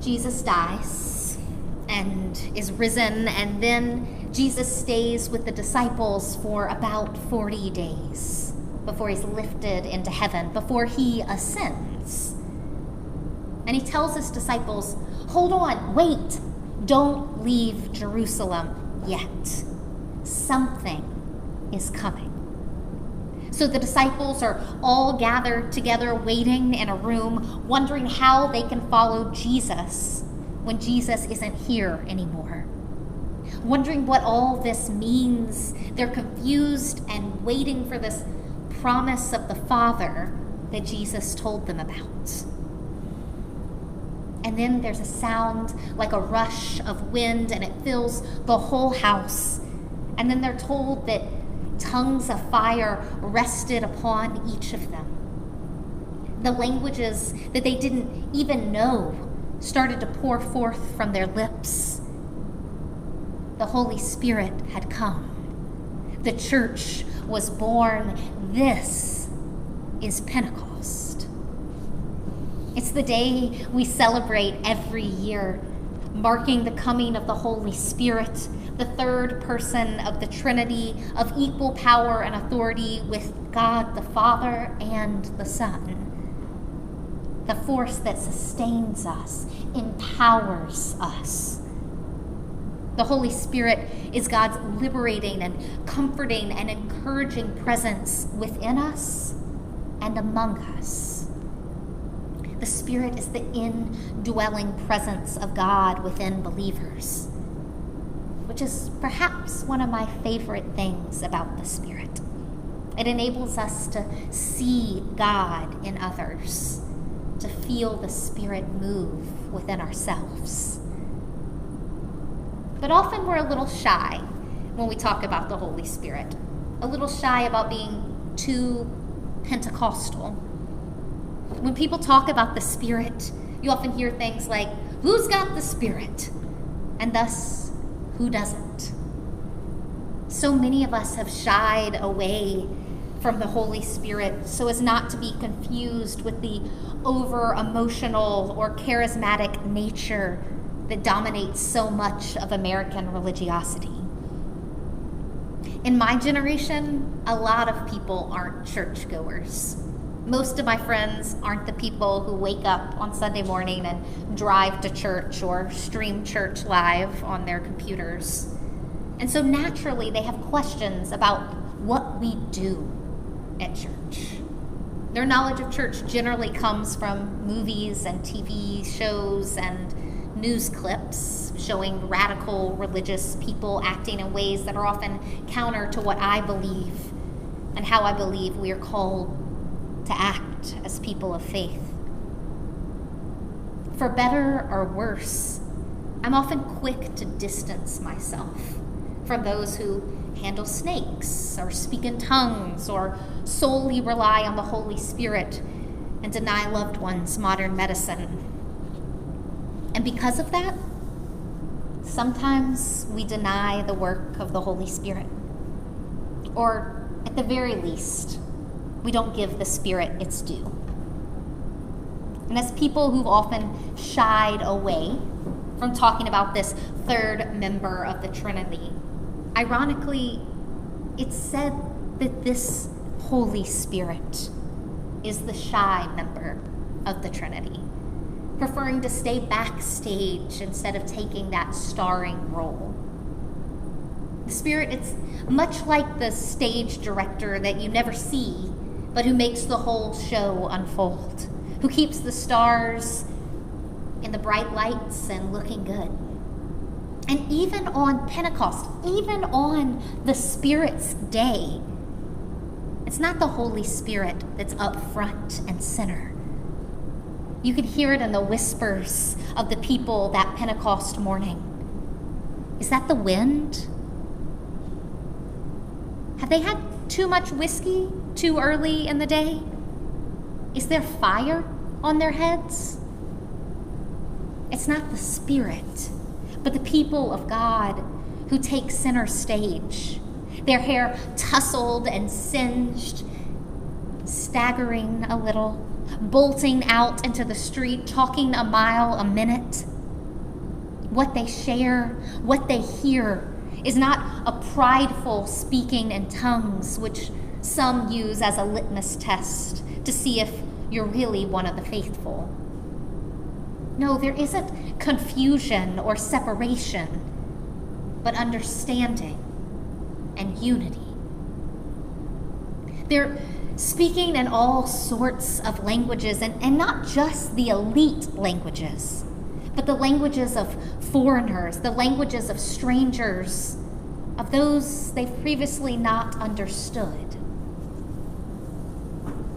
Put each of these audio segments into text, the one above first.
Jesus dies and is risen, and then Jesus stays with the disciples for about 40 days before he's lifted into heaven, before he ascends. And he tells his disciples, hold on, wait, don't leave Jerusalem yet. Something is coming. So the disciples are all gathered together, waiting in a room, wondering how they can follow Jesus when Jesus isn't here anymore. Wondering what all this means. They're confused and waiting for this promise of the Father that Jesus told them about. And then there's a sound like a rush of wind, and it fills the whole house. And then they're told that tongues of fire rested upon each of them. The languages that they didn't even know started to pour forth from their lips. The Holy Spirit had come. The church was born. This is Pentecost. It's the day we celebrate every year, marking the coming of the Holy Spirit, the third person of the Trinity, of equal power and authority with God the Father and the Son. The force that sustains us, empowers us. The Holy Spirit is God's liberating and comforting and encouraging presence within us and among us. The Spirit is the indwelling presence of God within believers, which is perhaps one of my favorite things about the Spirit. It enables us to see God in others, to feel the Spirit move within ourselves. But often we're a little shy when we talk about the Holy Spirit, a little shy about being too Pentecostal. When people talk about the Spirit, you often hear things like, who's got the Spirit? And thus, who doesn't? So many of us have shied away from the Holy Spirit so as not to be confused with the over-emotional or charismatic nature that dominates so much of American religiosity. In my generation, a lot of people aren't churchgoers. Most of my friends aren't the people who wake up on Sunday morning and drive to church or stream church live on their computers. And so naturally, they have questions about what we do at church. Their knowledge of church generally comes from movies and TV shows and news clips showing radical religious people acting in ways that are often counter to what I believe and how I believe we are called to act as people of faith. For better or worse, I'm often quick to distance myself from those who handle snakes or speak in tongues or solely rely on the Holy Spirit and deny loved ones modern medicine. And because of that, sometimes we deny the work of the Holy Spirit. Or at the very least, we don't give the Spirit its due. And as people who've often shied away from talking about this third member of the Trinity, ironically, it's said that this Holy Spirit is the shy member of the Trinity, preferring to stay backstage instead of taking that starring role. The Spirit, it's much like the stage director that you never see, but who makes the whole show unfold, who keeps the stars in the bright lights and looking good. And even on Pentecost, even on the Spirit's day, it's not the Holy Spirit that's up front and center. You can hear it in the whispers of the people that Pentecost morning. Is that the wind? Have they had too much whiskey too early in the day? Is there fire on their heads? It's not the Spirit, but the people of God who take center stage, their hair tousled and singed, staggering a little, bolting out into the street, talking a mile a minute, what they share, what they hear, is not a prideful speaking in tongues, which some use as a litmus test to see if you're really one of the faithful. No, there isn't confusion or separation, but understanding and unity. They're speaking in all sorts of languages, and not just the elite languages, but the languages of foreigners, the languages of strangers, of those they've previously not understood.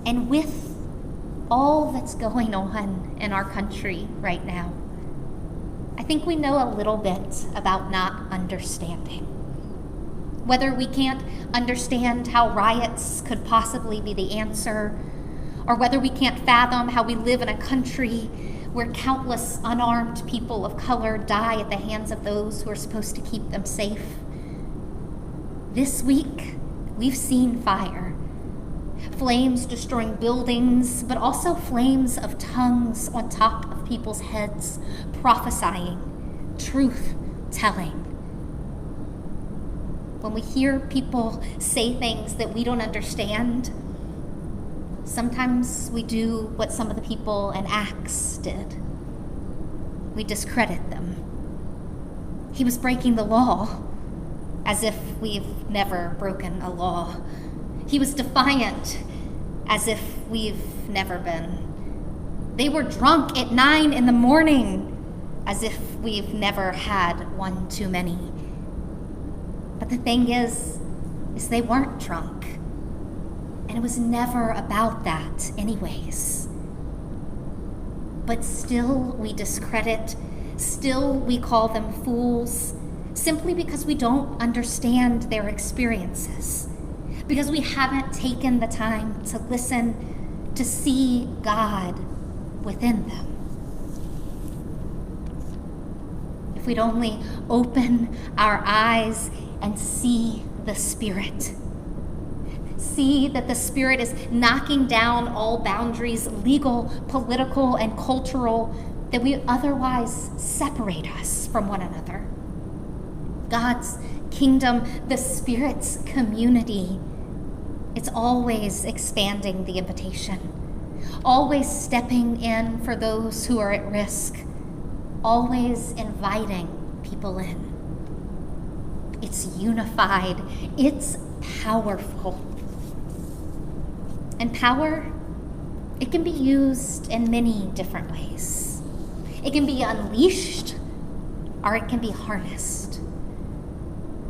And with all that's going on in our country right now, I think we know a little bit about not understanding. Whether we can't understand how riots could possibly be the answer, or whether we can't fathom how we live in a country where countless unarmed people of color die at the hands of those who are supposed to keep them safe. This week, we've seen fire. Flames destroying buildings, but also flames of tongues on top of people's heads, prophesying, truth-telling. When we hear people say things that we don't understand, sometimes we do what some of the people in Acts did. We discredit them. He was breaking the law, as if we've never broken a law. He was defiant, as if we've never been. They were drunk at 9 a.m, as if we've never had one too many. But the thing is they weren't drunk. And it was never about that anyways. But still we discredit, still we call them fools, simply because we don't understand their experiences, because we haven't taken the time to listen, to see God within them. If we'd only open our eyes and see the Spirit. See that the Spirit is knocking down all boundaries, legal, political, and cultural, that we otherwise separate us from one another. God's kingdom, the Spirit's community, it's always expanding the invitation, always stepping in for those who are at risk, always inviting people in. It's unified. It's powerful. And power, it can be used in many different ways. It can be unleashed, or it can be harnessed.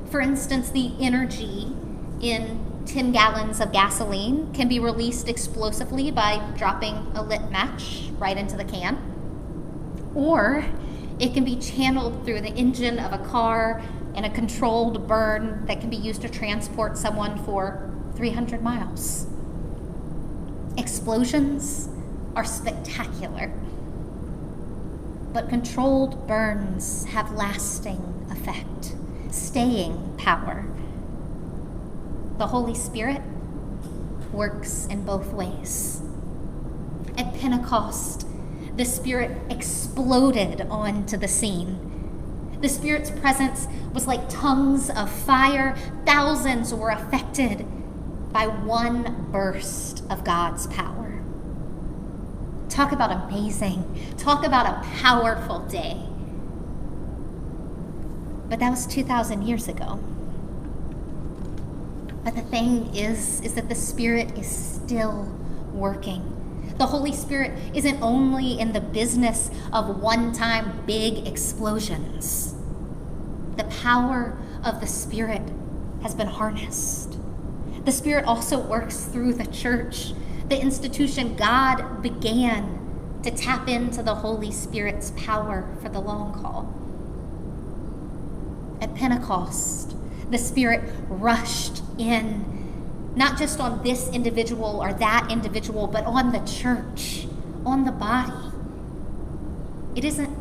For instance, the energy in 10 gallons of gasoline can be released explosively by dropping a lit match right into the can. Or it can be channeled through the engine of a car in a controlled burn that can be used to transport someone for 300 miles. Explosions are spectacular, but controlled burns have lasting effect, staying power. The Holy Spirit works in both ways. At Pentecost, the Spirit exploded onto the scene. The Spirit's presence was like tongues of fire. Thousands were affected by one burst of God's power. Talk about amazing. Talk about a powerful day. But that was 2,000 years ago. But the thing is that the Spirit is still working. The Holy Spirit isn't only in the business of one-time big explosions. The power of the Spirit has been harnessed. The Spirit also works through the church, the institution God began to tap into the Holy Spirit's power for the long haul. At Pentecost, the Spirit rushed in, not just on this individual or that individual, but on the church, on the body. It isn't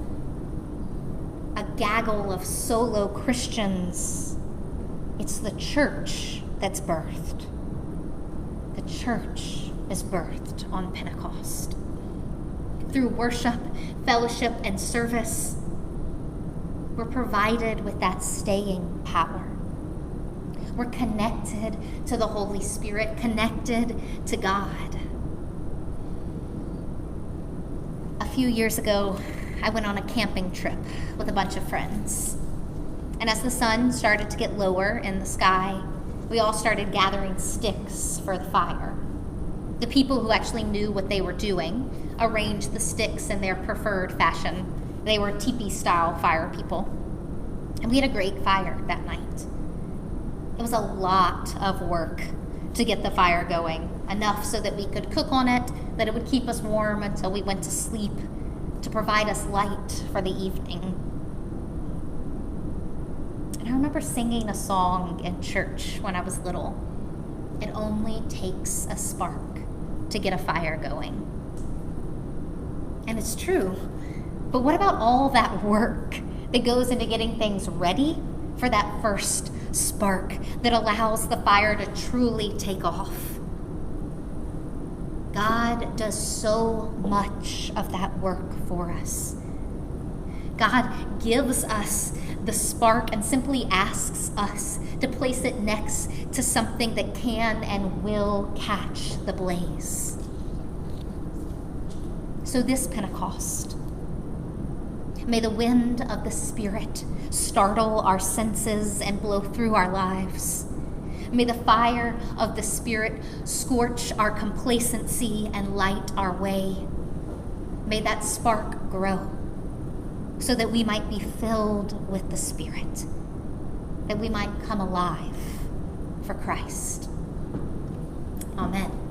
a gaggle of solo Christians. It's the church that's birthed. The church is birthed on Pentecost. Through worship, fellowship, and service, We're provided with that staying power. We're connected to the Holy Spirit, connected to God. A few years ago, I went on a camping trip with a bunch of friends. And as the sun started to get lower in the sky, we all started gathering sticks for the fire. The people who actually knew what they were doing arranged the sticks in their preferred fashion. They were teepee-style fire people. And we had a great fire that night. It was a lot of work to get the fire going, enough so that we could cook on it, that it would keep us warm until we went to sleep, to provide us light for the evening. And I remember singing a song in church when I was little. It only takes a spark to get a fire going. And it's true. But what about all that work that goes into getting things ready for that first spark that allows the fire to truly take off? God does so much of that work for us. God gives us the spark and simply asks us to place it next to something that can and will catch the blaze. So this Pentecost, may the wind of the Spirit startle our senses and blow through our lives. May the fire of the Spirit scorch our complacency and light our way. May that spark grow so that we might be filled with the Spirit, that we might come alive for Christ. Amen.